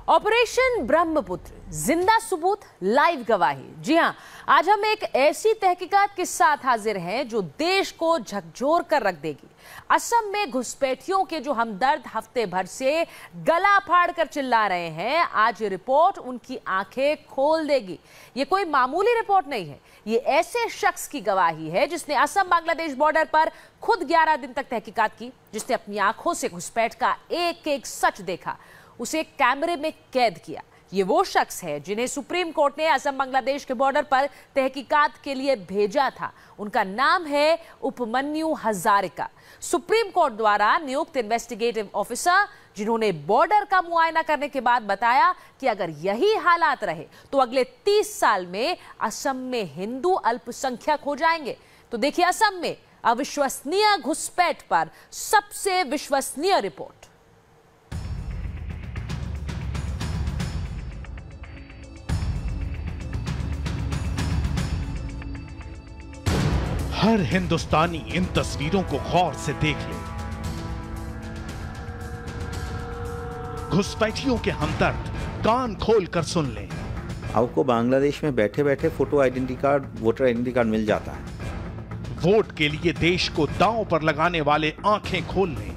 Operation Brahmaputra, जिंदा सबूत, live गवाही। जी हां, आज हम एक ऐसी तहकीकात के साथ हाजिर हैं जो देश को झकझोर कर रख देगी। असम में घुसपैठियों के जो हमदर्द हफ्ते भर से गला फाड़ कर चिल्ला रहे हैं, आज ये रिपोर्ट उनकी आंखें खोल देगी। ये कोई मामूली रिपोर्ट नहीं है, ये ऐसे शख्स की गवाही है जिसने असम बांग्लादेश बॉर्डर पर खुद 11 दिन तक तहकीकात की, जिसने अपनी आंखों से घुसपैठ का एक एक सच देखा, उसे कैमरे में कैद किया। ये वो शख्स है जिन्हें सुप्रीम कोर्ट ने असम बांग्लादेश के बॉर्डर पर तहकीकात के लिए भेजा था। उनका नाम है उपमन्यु हजारिका, सुप्रीम कोर्ट द्वारा नियुक्त इन्वेस्टिगेटिव ऑफिसर, जिन्होंने बॉर्डर का मुआयना करने के बाद बताया कि अगर यही हालात रहे तो अगले 30 साल में असम में हिंदू अल्पसंख्यक हो जाएंगे। तो देखिए असम में अविश्वसनीय घुसपैठ पर सबसे विश्वसनीय रिपोर्ट। हर हिंदुस्तानी इन तस्वीरों को गौर से देख ले। घुसपैठियों के हमदर्द कान खोल कर सुन लें। आपको बांग्लादेश में बैठे बैठे photo identity card, voter identity card मिल जाता है। वोट के लिए देश को दांव पर लगाने वाले आंखें खोल लें।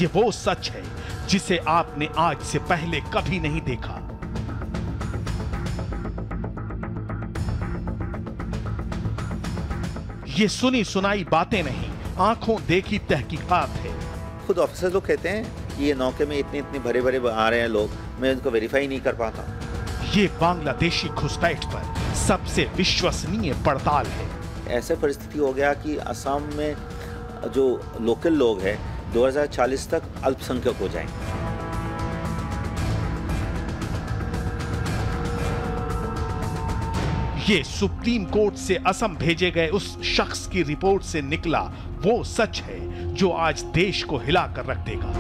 ये वो सच है जिसे आपने आज से पहले कभी नहीं देखा। ये सुनी सुनाई बातें नहीं, आंखों देखी तहकीकात है। खुद ऑफिसर लोग कहते हैं कि ये नौके में इतने इतने भरे भरे आ रहे हैं लोग, मैं उनको वेरीफाई नहीं कर पाता। ये बांग्लादेशी घुसपैठ पर सबसे विश्वसनीय पड़ताल है। ऐसे परिस्थिति हो गया कि असम में जो लोकल लोग हैं 2040 तक अल्पसंख्यक हो जाएंगे। ये सुप्रीम कोर्ट से असम भेजे गए उस शख्स की रिपोर्ट से निकला वो सच है जो आज देश को हिलाकर रख देगा।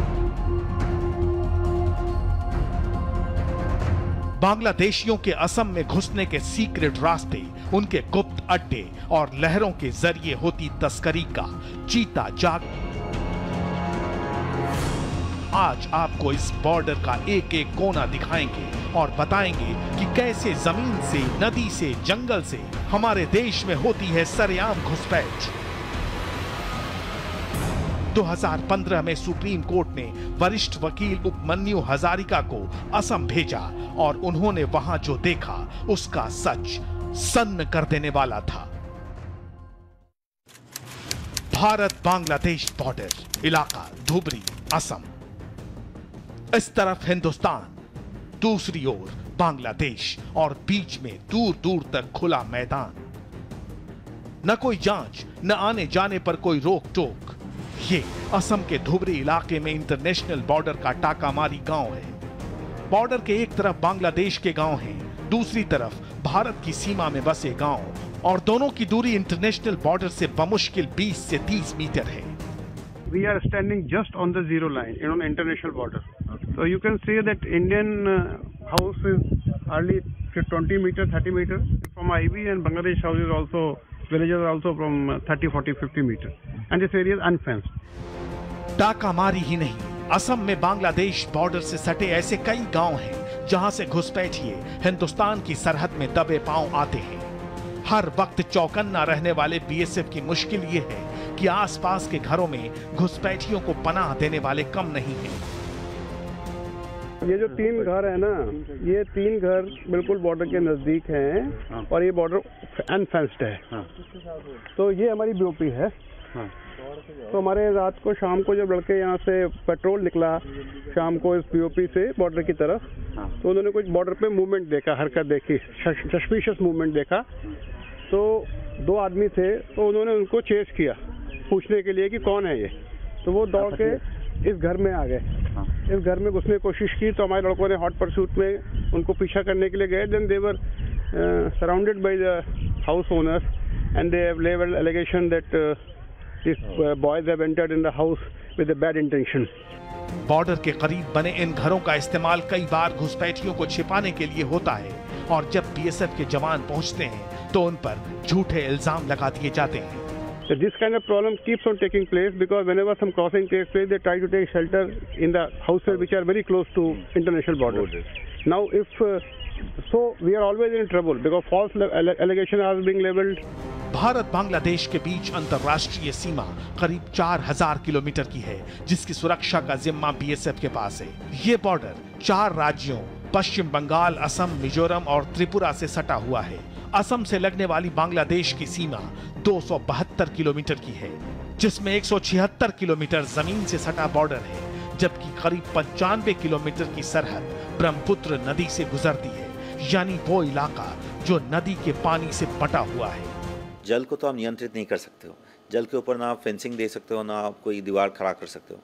बांग्लादेशियों के असम में घुसने के सीक्रेट रास्ते, उनके गुप्त अड्डे और लहरों के जरिए होती तस्करी का चीता जाग। आज आपको इस बॉर्डर का एक एक कोना दिखाएंगे और बताएंगे कि कैसे जमीन से, नदी से, जंगल से हमारे देश में होती है सरेआम घुसपैठ। 2015 में सुप्रीम कोर्ट ने वरिष्ठ वकील उपमन्यु हजारिका को असम भेजा और उन्होंने वहां जो देखा उसका सच सन्न कर देने वाला था। भारत बांग्लादेश बॉर्डर इलाका धुबरी, असम। इस तरफ हिंदुस्तान, दूसरी ओर बांग्लादेश और बीच में दूर दूर तक खुला मैदान। न कोई जांच, न आने जाने पर कोई रोक टोक। ये असम के धुबरी इलाके में इंटरनेशनल बॉर्डर का टाकामारी गांव है। बॉर्डर के एक तरफ बांग्लादेश के गांव हैं, दूसरी तरफ भारत की सीमा में बसे गांव, और दोनों की दूरी इंटरनेशनल बॉर्डर से बमुश्किल 20 से 30 मीटर है। We are standing just on the zero line, on international border. So you can see that Indian house is hardly 20 meters, 30 meters from IB, and Bangladesh house is also, villages are also from 30, 40, 50 meters. And this area is unfenced. टाकामारी ही नहीं, असम में Bangladesh border से सटे ऐसे कई गांव हैं जहां से घुसपैठिए हिंदुस्तान की सरहद में दबे पांव आते हैं। हर वक्त चौकन्ना रहने वाले बीएसएफ की मुश्किल ये है कि आसपास के घरों में घुसपैठियों को पनाह देने वाले कम नहीं हैं। ये जो 3 घर है ना, ये 3 घर बिल्कुल बॉर्डर के नजदीक हैं और ये बॉर्डर अनफेंस्ड है। तो ये हमारी बीओपी है। तो हमारे रात को, शाम को जब लड़के यहाँ से पेट्रोल निकला शाम को इस बीओपी से बॉर्डर की तरफ, तो उन्होंने कुछ बॉर्डर पे मूवमेंट देखा, हरकत देखी, सस्पिशियस मूवमेंट देखा। तो 2 आदमी थे, तो उन्होंने उनको चेस किया पूछने के लिए कि कौन है ये। तो वो दौड़ के इस घर में आ गए। इस घर में घुसने की कोशिश की, तो हमारे लड़कों ने हॉट परसूट में उनको पीछा करने के लिए गए। Then they were surrounded by the house owners and they have levelled allegation that this boys have entered in the house with a bad intention. Border के करीब बने इन घरों का इस्तेमाल कई बार घुसपैठियों को छिपाने के लिए होता है, और जब बीएसएफ के जवान पहुंचते हैं तो उन पर झूठे इल्जाम लगा दिए जाते हैं। So this kind of problem keeps on taking place because whenever some crossing takes place, they try to take shelter in the houses which are very close to international borders. Now, if so, we are always in trouble because false allegations are being leveled. Bharat Bangladesh के बीच अंतर्राष्ट्रीय सीमा करीब 4000 kilometre की है, जिसकी सुरक्षा का जिम्मा BSF के पास है। ये बॉर्डर 4 राज्यों पश्चिम बंगाल, असम, मिजोरम और त्रिपुरा से सटा हुआ है। असम से लगने वाली बांग्लादेश की सीमा 272 किलोमीटर की है, जिसमें 176 किलोमीटर जमीन से सटा बॉर्डर है, जबकि करीब 95 किलोमीटर की सरहद ब्रह्मपुत्र नदी से गुजरती है, यानी वो इलाका जो नदी के पानी से पटा हुआ है। जल को तो आप नियंत्रित नहीं कर सकते हो, जल के ऊपर ना आप फेंसिंग दे सकते हो, ना आप कोई दीवार खड़ा कर सकते हो,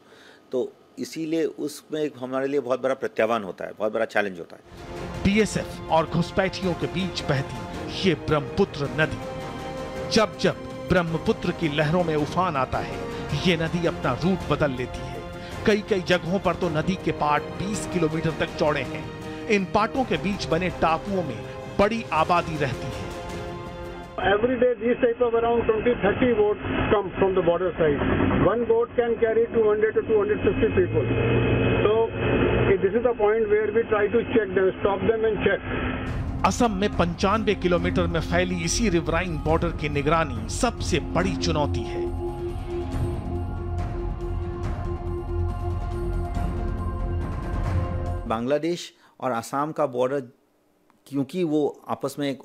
तो इसीलिए उसमें हमारे लिए बहुत बड़ा प्रत्याह्वान होता है, बहुत बड़ा चैलेंज होता है। बीएसएफ और घुसपैठियों के बीच बहती ये ब्रह्मपुत्र नदी, जब जब ब्रह्मपुत्र की लहरों में उफान आता है, ये नदी अपना रूट बदल लेती है। कई कई जगहों पर तो नदी के पाट 20 किलोमीटर तक चौड़े हैं। इन पाटों के बीच बने टापुओं में बड़ी आबादी रहती है। Every day these type of around 20-30 boats come from the border side. One boat can carry 200 to 250 people. So this is the point where we try to check them, stop them and check. Assam में 95 kilometre में फैली इसी riverine border की निगरानी सबसे बड़ी चुनौती है। बांग्लादेश और असम का बॉर्डर, क्योंकि वो आपस में एक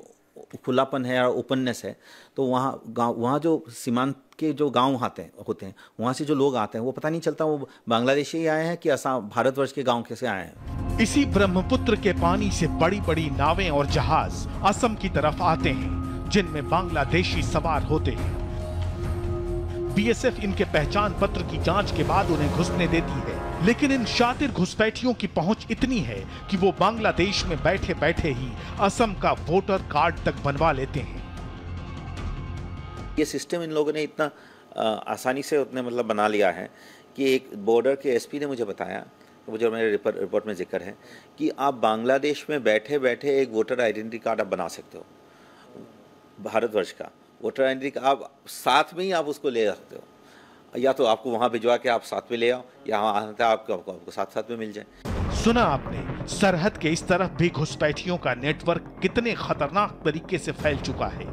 खुलापन है और ओपननेस है, तो वहाँ जो सीमांत के जो गांव होते हैं, वहाँ से जो लोग आते हैं वो पता नहीं चलता वो बांग्लादेशी ही आए हैं कि असम भारतवर्ष के गांव कैसे आए हैं। इसी ब्रह्मपुत्र के पानी से बड़ी बड़ी नावें और जहाज असम की तरफ आते हैं, जिनमें बांग्लादेशी सवार होते हैं। बीएसएफ इनके पहचान पत्र की जांच के बाद उन्हें घुसने देती है, लेकिन इन शातिर घुसपैठियों की पहुंच इतनी है कि वो बांग्लादेश में बैठे बैठे ही असम का वोटर कार्ड तक बनवा लेते हैं। ये सिस्टम इन लोगों ने इतना आसानी से उतने मतलब बना लिया है कि एक बॉर्डर के एसपी ने मुझे बताया, मुझे मेरे रिपोर्ट में जिक्र है कि आप बांग्लादेश में बैठे बैठे एक वोटर आइडेंटिटी कार्ड आप बना सकते हो, भारतवर्ष का वोटर आइडेंटिटी आप साथ में ही आप उसको ले सकते हो, या तो आपको वहां भिजवा के आप साथ में ले आओ, या आपको साथ में मिल जाए। सुना आपने, सरहद के इस तरफ भी घुसपैठियों का नेटवर्क कितने खतरनाक तरीके से फैल चुका है।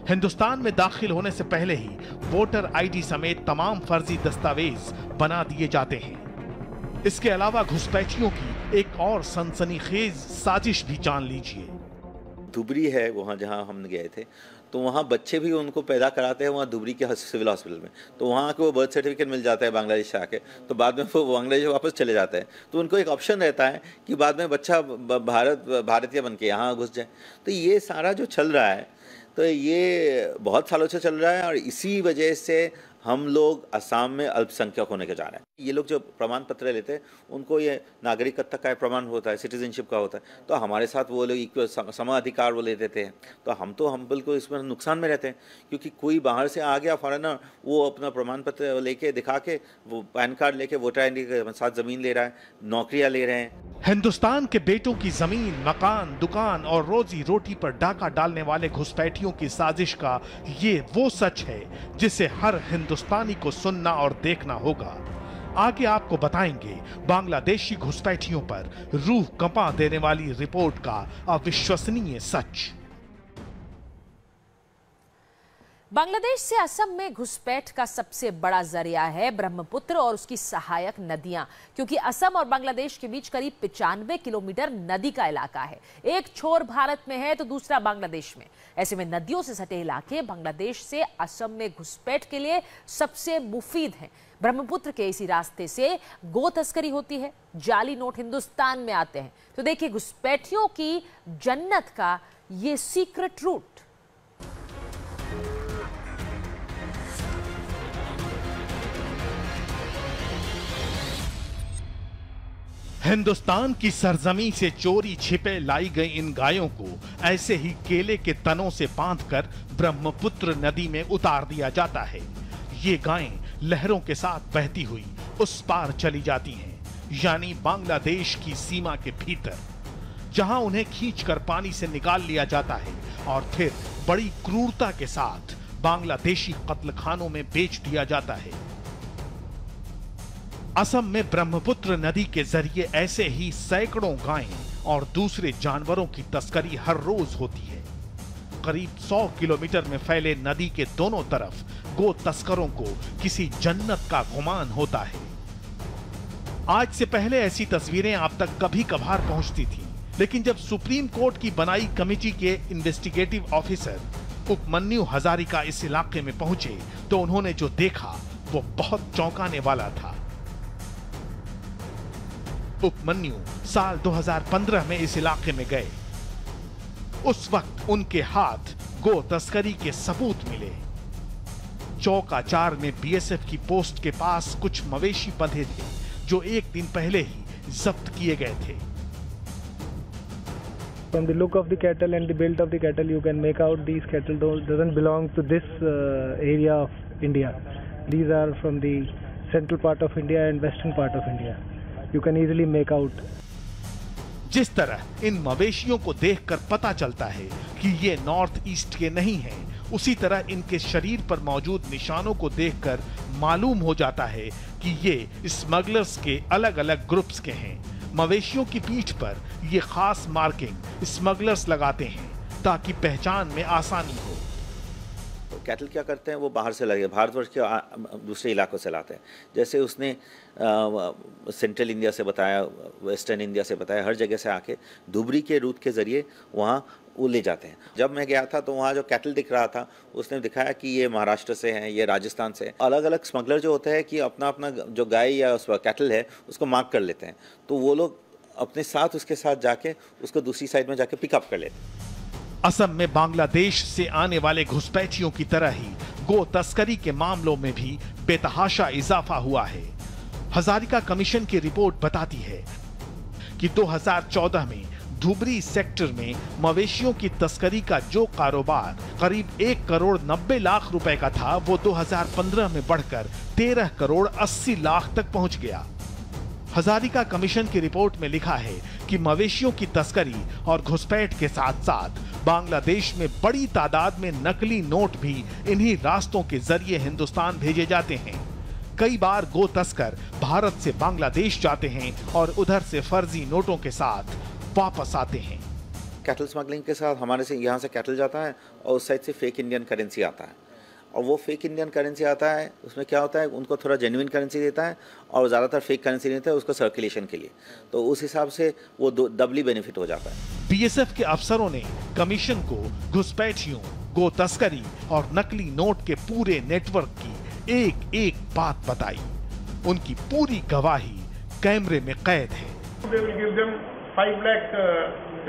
हिंदुस्तान में दाखिल होने से पहले ही वोटर आईडी समेत तमाम फर्जी दस्तावेज बना दिए जाते हैं। इसके अलावा घुसपैठियों की एक और सनसनीखेज साजिश भी जान लीजिए। धुबरी है वहाँ जहाँ हम गए थे, तो वहाँ बच्चे भी उनको पैदा कराते हैं वहाँ धुबरी के सिविल हॉस्पिटल में, तो वहाँ को बर्थ सर्टिफिकेट मिल जाता है बांग्लादेश से आके, तो बाद में वो बांग्लादेश वापस चले जाते हैं, तो उनको एक ऑप्शन रहता है कि बाद में बच्चा भारतीय बन के यहाँ घुस जाए। तो ये सारा जो चल रहा है, तो ये बहुत सालों से चल रहा है, और इसी वजह से हम लोग असम में अल्पसंख्यक होने के जा रहे हैं। ये लोग जो प्रमाण पत्र लेते हैं उनको ये नागरिकता का प्रमाण होता है, सिटीजनशिप का होता है, तो हमारे साथ वो लोग सम अधिकार वो ले देते हैं, तो हम बिल्कुल इसमें नुकसान में रहते हैं, क्योंकि कोई बाहर से आ गया फॉरेनर, वो अपना प्रमाण पत्र लेके दिखा के, वो पैन कार्ड लेके वोटर आईडी के साथ ज़मीन ले रहा है, नौकरियाँ ले रहे हैं। हिंदुस्तान के बेटों की जमीन, मकान, दुकान और रोजी रोटी पर डाका डालने वाले घुसपैठियों की साजिश का ये वो सच है जिसे हर हिंदुस्तानी को सुनना और देखना होगा। आगे आपको बताएंगे बांग्लादेशी घुसपैठियों पर रूह कंपा देने वाली रिपोर्ट का अविश्वसनीय सच। बांग्लादेश से असम में घुसपैठ का सबसे बड़ा जरिया है ब्रह्मपुत्र और उसकी सहायक नदियां, क्योंकि असम और बांग्लादेश के बीच करीब 95 किलोमीटर नदी का इलाका है। एक छोर भारत में है तो दूसरा बांग्लादेश में। ऐसे में नदियों से सटे इलाके बांग्लादेश से असम में घुसपैठ के लिए सबसे मुफीद हैं। ब्रह्मपुत्र के इसी रास्ते से गो तस्करी होती है, जाली नोट हिंदुस्तान में आते हैं। तो देखिए घुसपैठियों की जन्नत का ये सीक्रेट रूट। हिंदुस्तान की सरजमी से चोरी छिपे लाई गई इन गायों को ऐसे ही केले के तनों से बांधकर ब्रह्मपुत्र नदी में उतार दिया जाता है। ये गायें लहरों के साथ बहती हुई उस पार चली जाती हैं, यानी बांग्लादेश की सीमा के भीतर, जहां उन्हें खींचकर पानी से निकाल लिया जाता है और फिर बड़ी क्रूरता के साथ बांग्लादेशी कत्लखानों में बेच दिया जाता है। असम में ब्रह्मपुत्र नदी के जरिए ऐसे ही सैकड़ों गायें और दूसरे जानवरों की तस्करी हर रोज होती है। करीब 100 किलोमीटर में फैले नदी के दोनों तरफ गो तस्करों को किसी जन्नत का गुमान होता है। आज से पहले ऐसी तस्वीरें आप तक कभी कभार पहुंचती थी, लेकिन जब सुप्रीम कोर्ट की बनाई कमेटी के इन्वेस्टिगेटिव ऑफिसर उपमन्यु हजारिका इस इलाके में पहुंचे तो उन्होंने जो देखा वो बहुत चौंकाने वाला था। उपमन्यु साल 2015 में इस इलाके में गए। उस वक्त उनके हाथ गो तस्करी के सबूत मिले। चौका 4 में बीएसएफ की पोस्ट के पास कुछ मवेशी बंधे थे जो एक दिन पहले ही जब्त किए गए थे। From the look of the cattle and the build of the cattle, you can make out these cattle doesn't belong to this area of India. These are from the central part of India and western part of India. You can easily make out. जिस तरह इन मवेशियों को देखकर पता चलता है कि ये नॉर्थ ईस्ट के नहीं हैं, उसी तरह इनके शरीर पर मौजूद निशानों को देखकर मालूम हो जाता है कि ये स्मगलर्स के अलग-अलग ग्रुप्स के हैं। मवेशियों की पीठ पर ये खास मार्किंग स्मगलर्स लगाते हैं ताकि पहचान में आसानी हो। कैटल क्या करते हैं, वो बाहर से लगे भारतवर्ष के दूसरे इलाकों से लाते हैं। जैसे उसने सेंट्रल इंडिया से बताया, वेस्टर्न इंडिया से बताया, हर जगह से आके धुबरी के रूट के जरिए वहाँ वो ले जाते हैं। जब मैं गया था तो वहाँ जो कैटल दिख रहा था उसने दिखाया कि ये महाराष्ट्र से हैं, ये राजस्थान से हैं। अलग अलग स्मगलर जो होते हैं कि अपना अपना जो गाय या उस कैटल है उसको मार्क कर लेते हैं, तो वो लोग अपने साथ उसके साथ जाके उसको दूसरी साइड में जाके पिकअप कर लेते हैं। असम में बांग्लादेश से आने वाले घुसपैठियों की तरह ही गो तस्करी के मामलों में भी बेतहाशा इजाफा हुआ है। हजारिका कमीशन की रिपोर्ट बताती है कि 2014 में धुबरी सेक्टर में मवेशियों की तस्करी का जो कारोबार करीब 1 करोड़ 90 लाख रुपए का था, वो 2015 में बढ़कर 13 करोड़ 80 लाख तक पहुंच गया। हजारिका कमीशन की रिपोर्ट में लिखा है कि मवेशियों की तस्करी और घुसपैठ के साथ साथ बांग्लादेश में बड़ी तादाद में नकली नोट भी इन्हीं रास्तों के जरिए हिंदुस्तान भेजे जाते हैं। कई बार गो तस्कर भारत से बांग्लादेश जाते हैं और उधर से फर्जी नोटों के साथ वापस आते हैं। कैटल स्मगलिंग के साथ हमारे से यहाँ से कैटल जाता है और उस साइड से फेक इंडियन करेंसी आता है, और वो फेक इंडियन करेंसी आता है, उसमें क्या होता है उनको थोड़ा जेन्युइन करेंसी देता है और ज़्यादातर फेक करेंसी देता है उसको सर्कुलेशन के लिए, तो उस हिसाब से वो डबली बेनिफिट हो जाता है। बीएसएफ के अफसरों ने कमीशन को घुसपैठियों, गो तस्करी और नकली नोट के पूरे नेटवर्क की एक एक बात बताई। उनकी पूरी गवाही कैमरे में कैद है। They will give them 5 lakh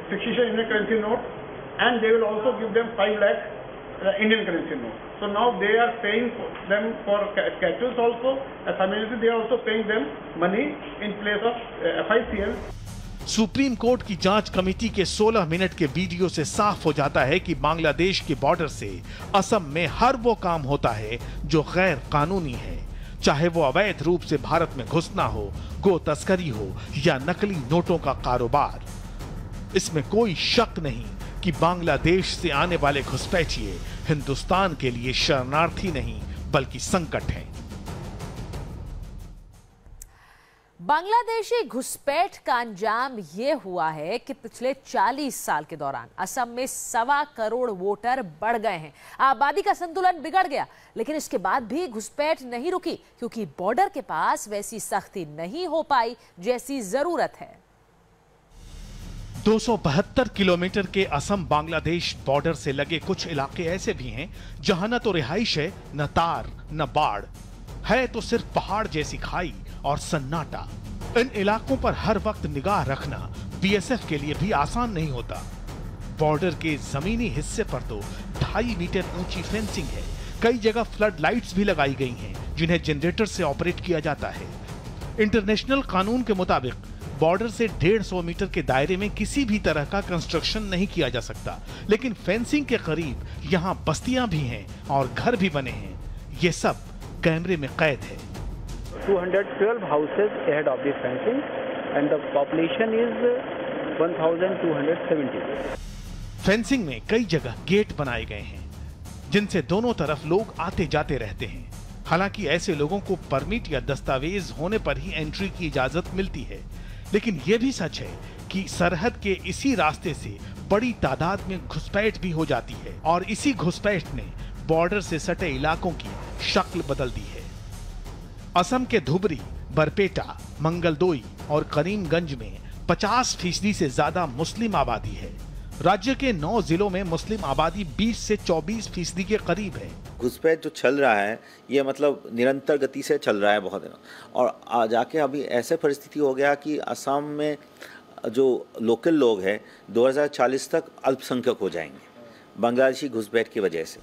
fixation Indian currency note, and they will also give them 5 lakh Indian currency note. So now they are paying them for cattle also. Simultaneously they are also paying them money in place of FICL. Supreme court की जांच committee के 16 minute के video से साफ हो जाता है कि बांग्लादेश के बॉर्डर से असम में हर वो काम होता है जो गैर कानूनी है, चाहे वो अवैध रूप से भारत में घुसना हो, गो तस्करी हो या नकली नोटों का कारोबार। इसमें कोई शक नहीं कि बांग्लादेश से आने वाले घुसपैठिए हिंदुस्तान के लिए शरणार्थी नहीं बल्कि संकट हैं। बांग्लादेशी घुसपैठ का अंजाम यह हुआ है कि पिछले 40 साल के दौरान असम में 1.25 करोड़ वोटर बढ़ गए हैं। आबादी का संतुलन बिगड़ गया, लेकिन इसके बाद भी घुसपैठ नहीं रुकी क्योंकि बॉर्डर के पास वैसी सख्ती नहीं हो पाई जैसी जरूरत है। 272 किलोमीटर के असम बांग्लादेश बॉर्डर से लगे कुछ इलाके ऐसे भी हैं जहां न तो रिहाइश है, न तार, न बाढ़ है, तो सिर्फ पहाड़ जैसी खाई और सन्नाटा। इन इलाकों पर हर वक्त निगाह रखना बीएसएफ के लिए भी आसान नहीं होता। बॉर्डर के जमीनी हिस्से पर तो 2.5 मीटर ऊंची फेंसिंग है। कई जगह फ्लड लाइट्स भी लगाई गई हैं जिन्हें जनरेटर से ऑपरेट किया जाता है। इंटरनेशनल कानून के मुताबिक बॉर्डर से 150 मीटर के दायरे में किसी भी तरह का कंस्ट्रक्शन नहीं किया जा सकता, लेकिन फेंसिंग के करीब यहाँ बस्तियां भी हैं और घर भी बने हैं। ये सब कैमरे में कैद है। 212 houses ahead of the fencing and the population is 1270. Fencing में कई जगह गेट बनाए गए हैं। जिनसे दोनों तरफ लोग आते जाते रहते हैं। हालांकि ऐसे लोगों को परमिट या दस्तावेज होने पर ही एंट्री की इजाजत मिलती है, लेकिन यह भी सच है कि सरहद के इसी रास्ते से बड़ी तादाद में घुसपैठ भी हो जाती है और इसी घुसपैठ ने बॉर्डर से सटे इलाकों की शक्ल बदल दी है। असम के धुबरी, बरपेटा, मंगलदोई और करीमगंज में 50% से ज्यादा मुस्लिम आबादी है। राज्य के 9 जिलों में मुस्लिम आबादी 20 से 24% के करीब है। घुसपैठ जो चल रहा है ये मतलब निरंतर गति से चल रहा है बहुत दिनों, और जाके अभी ऐसे परिस्थिति हो गया कि असम में जो लोकल लोग हैं 2040 तक अल्पसंख्यक हो जाएंगे बांग्लादेशी घुसपैठ की वजह से।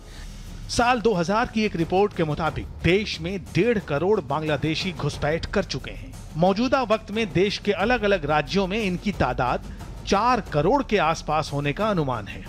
साल 2000 की एक रिपोर्ट के मुताबिक देश में 1.5 करोड़ बांग्लादेशी घुसपैठ कर चुके हैं। मौजूदा वक्त में देश के अलग अलग राज्यों में इनकी तादाद 4 करोड़ के आसपास होने का अनुमान है।